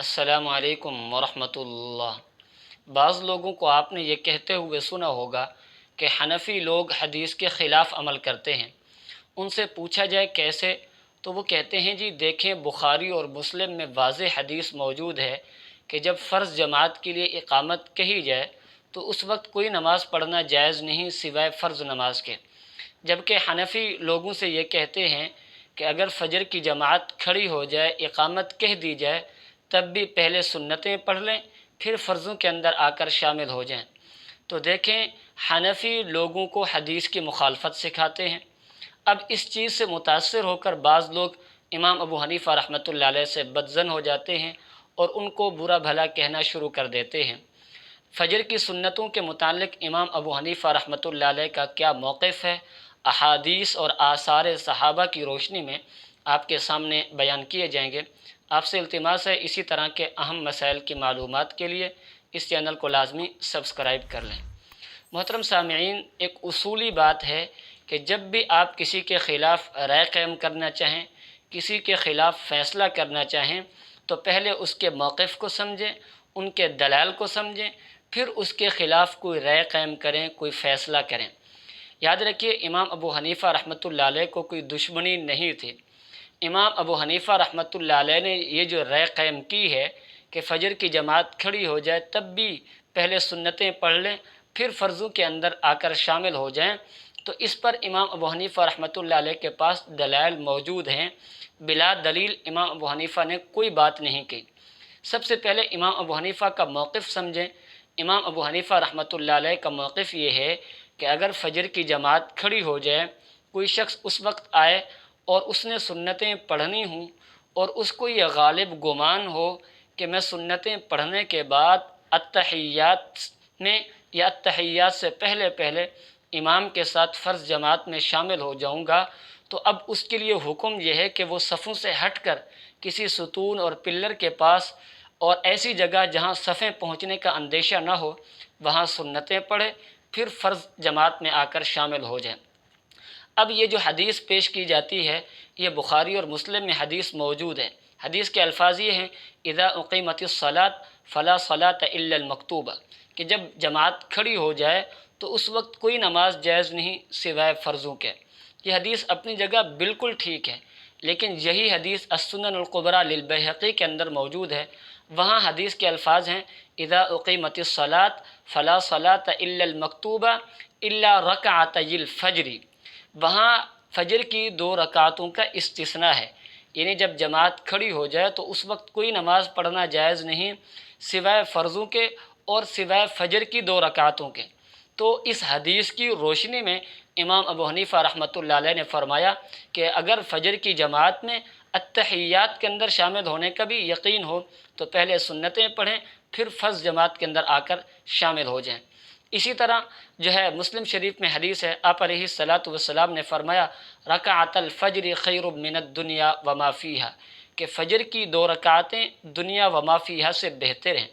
السلام علیکم ورحمۃ اللہ۔ بعض لوگوں کو آپ نے یہ کہتے ہوئے سنا ہوگا کہ حنفی لوگ حدیث کے خلاف عمل کرتے ہیں۔ ان سے پوچھا جائے کیسے، تو وہ کہتے ہیں جی دیکھیں، بخاری اور مسلم میں واضح حدیث موجود ہے کہ جب فرض جماعت کے لیے اقامت کہی جائے تو اس وقت کوئی نماز پڑھنا جائز نہیں سوائے فرض نماز کے، جبکہ حنفی لوگوں سے یہ کہتے ہیں کہ اگر فجر کی جماعت کھڑی ہو جائے، اقامت کہہ دی جائے، تب بھی پہلے سنتیں پڑھ لیں، پھر فرضوں کے اندر آ کر شامل ہو جائیں۔ تو دیکھیں، حنفی لوگوں کو حدیث کی مخالفت سکھاتے ہیں۔ اب اس چیز سے متاثر ہو کر بعض لوگ امام ابو حنیفہ رحمۃ اللہ علیہ سے بدظن ہو جاتے ہیں اور ان کو برا بھلا کہنا شروع کر دیتے ہیں۔ فجر کی سنتوں کے متعلق امام ابو حنیفہ رحمۃ اللہ علیہ کا کیا موقف ہے، احادیث اور آثار صحابہ کی روشنی میں آپ کے سامنے بیان کیے جائیں گے۔ آپ سے التماس ہے اسی طرح کے اہم مسائل کی معلومات کے لیے اس چینل کو لازمی سبسکرائب کر لیں۔ محترم سامعین، ایک اصولی بات ہے کہ جب بھی آپ کسی کے خلاف رائے قائم کرنا چاہیں، کسی کے خلاف فیصلہ کرنا چاہیں، تو پہلے اس کے موقف کو سمجھیں، ان کے دلائل کو سمجھیں، پھر اس کے خلاف کوئی رائے قائم کریں، کوئی فیصلہ کریں۔ یاد رکھیے، امام ابو حنیفہ رحمۃ اللہ علیہ کو کوئی دشمنی نہیں تھی۔ امام ابو حنیفہ رحمۃ اللہ علیہ نے یہ جو رائے قائم کی ہے کہ فجر کی جماعت کھڑی ہو جائے تب بھی پہلے سنتیں پڑھ لیں، پھر فرضوں کے اندر آ کر شامل ہو جائیں، تو اس پر امام ابو حنیفہ رحمۃ اللہ علیہ کے پاس دلائل موجود ہیں۔ بلا دلیل امام ابو حنیفہ نے کوئی بات نہیں کی۔ سب سے پہلے امام ابو حنیفہ کا موقف سمجھیں۔ امام ابو حنیفہ رحمۃ اللہ علیہ کا موقف یہ ہے کہ اگر فجر کی جماعت کھڑی ہو جائے، کوئی شخص اس وقت آئے اور اس نے سنتیں پڑھنی ہوں اور اس کو یہ غالب گمان ہو کہ میں سنتیں پڑھنے کے بعد اتحیات میں یا اتحیات سے پہلے امام کے ساتھ فرض جماعت میں شامل ہو جاؤں گا، تو اب اس کے لیے حکم یہ ہے کہ وہ صفوں سے ہٹ کر کسی ستون اور پلر کے پاس اور ایسی جگہ جہاں صفیں پہنچنے کا اندیشہ نہ ہو، وہاں سنتیں پڑھے، پھر فرض جماعت میں آ کر شامل ہو جائیں۔ اب یہ جو حدیث پیش کی جاتی ہے، یہ بخاری اور مسلم میں حدیث موجود ہے۔ حدیث کے الفاظ یہ ہیں: اذا اقیمت الصلاۃ فلا صلاۃ الا المکتوبہ، کہ جب جماعت کھڑی ہو جائے تو اس وقت کوئی نماز جائز نہیں سوائے فرضوں کے۔ یہ حدیث اپنی جگہ بالکل ٹھیک ہے، لیکن یہی حدیث السنن القبریٰ للبیہقی کے اندر موجود ہے۔ وہاں حدیث کے الفاظ ہیں: اذا اقیمت الصلاۃ فلا صلاۃ الا المکتوبہ الا رکعتی الفجر۔ وہاں فجر کی 2 رکعتوں کا استثناء ہے، یعنی جب جماعت کھڑی ہو جائے تو اس وقت کوئی نماز پڑھنا جائز نہیں سوائے فرضوں کے اور سوائے فجر کی 2 رکعتوں کے۔ تو اس حدیث کی روشنی میں امام ابو حنیفہ رحمۃ اللہ علیہ نے فرمایا کہ اگر فجر کی جماعت میں اتحیات کے اندر شامل ہونے کا بھی یقین ہو تو پہلے سنتیں پڑھیں، پھر فرض جماعت کے اندر آ کر شامل ہو جائیں۔ اسی طرح جو ہے مسلم شریف میں حدیث ہے، آپ علیہ الصلاۃ والسلام نے فرمایا: رکعت الفجر خیر من الدنیا وما فیہا، کہ فجر کی 2 رکعتیں دنیا وما فیہا سے بہتر ہیں۔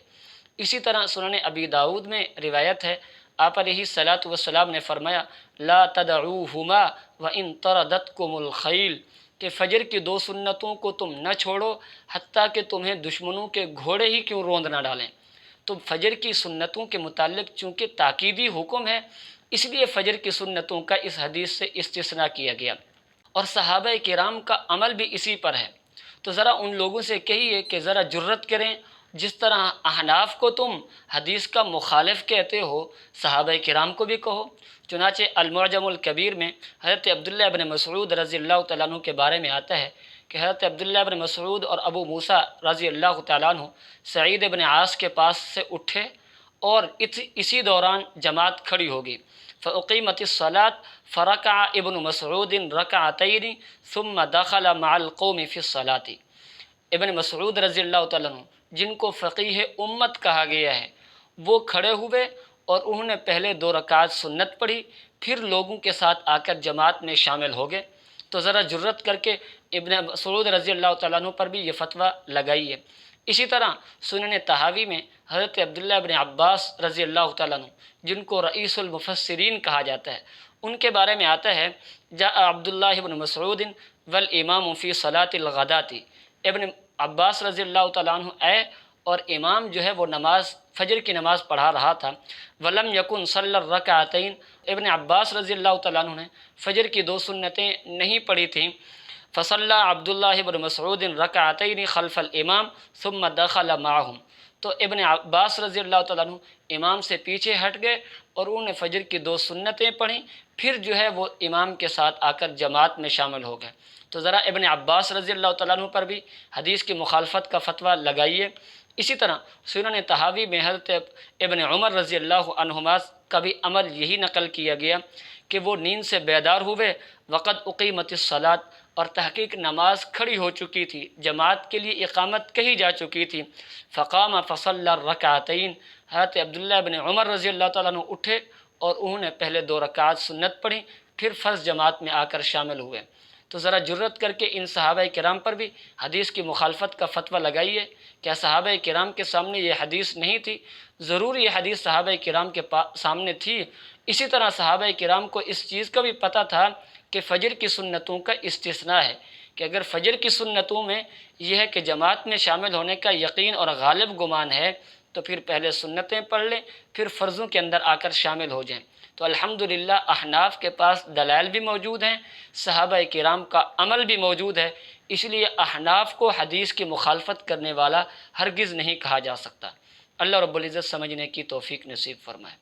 اسی طرح سنن ابی داؤد میں روایت ہے، آپ علیہ الصلاۃ والسلام نے فرمایا: لا تدعوہما وان طردتکم الخیل، کہ فجر کی 2 سنتوں کو تم نہ چھوڑو حتیٰ کہ تمہیں دشمنوں کے گھوڑے ہی کیوں روند نہ ڈالیں۔ تو فجر کی سنتوں کے متعلق چونکہ تاکیدی حکم ہے، اس لیے فجر کی سنتوں کا اس حدیث سے استثناء کیا گیا، اور صحابہ کرام کا عمل بھی اسی پر ہے۔ تو ذرا ان لوگوں سے کہیے کہ ذرا جرت کریں، جس طرح احناف کو تم حدیث کا مخالف کہتے ہو، صحابہ کرام کو بھی کہو۔ چنانچہ المعجم الکبیر میں حضرت عبداللہ ابن مسعود رضی اللہ تعالیٰ عنہ کے بارے میں آتا ہے کہ حضرت عبداللہ ابن مسعود اور ابو موسیٰ رضی اللہ تعالیٰ عنہ سعید ابن عاص کے پاس سے اٹھے اور اسی دوران جماعت کھڑی ہوگی۔ فاقیمت الصلاۃ فرکع ابن مسعود رکعتین ثم دخل مع القوم فی الصلاۃ۔ ابن مسعود رضی اللہ تعالیٰ عنہ، جن کو فقیہ امت کہا گیا ہے، وہ کھڑے ہوئے اور انہوں نے پہلے 2 رکعت سنت پڑھی، پھر لوگوں کے ساتھ آ کر جماعت میں شامل ہو گئے۔ تو ذرا جرت کر کے ابن مسعود رضی اللہ تعالیٰ عنہ پر بھی یہ فتویٰ لگائیے۔ اسی طرح سنن طحاوی میں حضرت عبداللہ ابن عباس رضی اللہ تعالیٰ عنہ، جن کو رئیس المفسرین کہا جاتا ہے، ان کے بارے میں آتا ہے: جاء عبداللہ ابن مسعود والامام فی صلاۃ الغداۃ۔ ابن عباس رضی اللہ تعالیٰ عنہ آئے اور امام جو ہے وہ نماز فجر کی نماز پڑھا رہا تھا۔ ولم یکن صلی الرکعتین، ابن عباس رضی اللہ تعالیٰ عنہ نے فجر کی 2 سنتیں نہیں پڑھی تھیں۔ فصلی عبداللہ بن مسعود رکعتین خلف الامام ثم دخل معہم، تو ابن عباس رضی اللہ تعالیٰ عنہ امام سے پیچھے ہٹ گئے اور انہوں نے فجر کی 2 سنتیں پڑھیں، پھر جو ہے وہ امام کے ساتھ آ کر جماعت میں شامل ہو گئے۔ تو ذرا ابن عباس رضی اللہ تعالیٰ عنہ پر بھی حدیث کی مخالفت کا فتویٰ لگائیے۔ اسی طرح سنن طحاوی میں حضرت ابن عمر رضی اللہ عنہما کا بھی عمل یہی نقل کیا گیا کہ وہ نیند سے بیدار ہوئے، وقد اقیمت الصلاۃ، اور تحقیق نماز کھڑی ہو چکی تھی، جماعت کے لیے اقامت کہی جا چکی تھی۔ فقام فصلی الرکعتین، حضرت عبداللہ بن عمر رضی اللہ تعالیٰ عنہ اٹھے اور انہوں نے پہلے 2 رکعات سنت پڑھی، پھر فرض جماعت میں آ کر شامل ہوئے۔ تو ذرا جرت کر کے ان صحابہ کرام پر بھی حدیث کی مخالفت کا فتویٰ لگائیے۔ کیا صحابہ کرام کے سامنے یہ حدیث نہیں تھی؟ ضرور یہ حدیث صحابہ کرام کے سامنے تھی۔ اسی طرح صحابہ کرام کو اس چیز کا بھی پتہ تھا کہ فجر کی سنتوں کا استثناء ہے، کہ اگر فجر کی سنتوں میں یہ ہے کہ جماعت میں شامل ہونے کا یقین اور غالب گمان ہے تو پھر پہلے سنتیں پڑھ لیں، پھر فرضوں کے اندر آ کر شامل ہو جائیں۔ تو الحمدللہ احناف کے پاس دلائل بھی موجود ہیں، صحابہ کرام کا عمل بھی موجود ہے، اس لیے احناف کو حدیث کی مخالفت کرنے والا ہرگز نہیں کہا جا سکتا۔ اللہ رب العزت سمجھنے کی توفیق نصیب فرمائے۔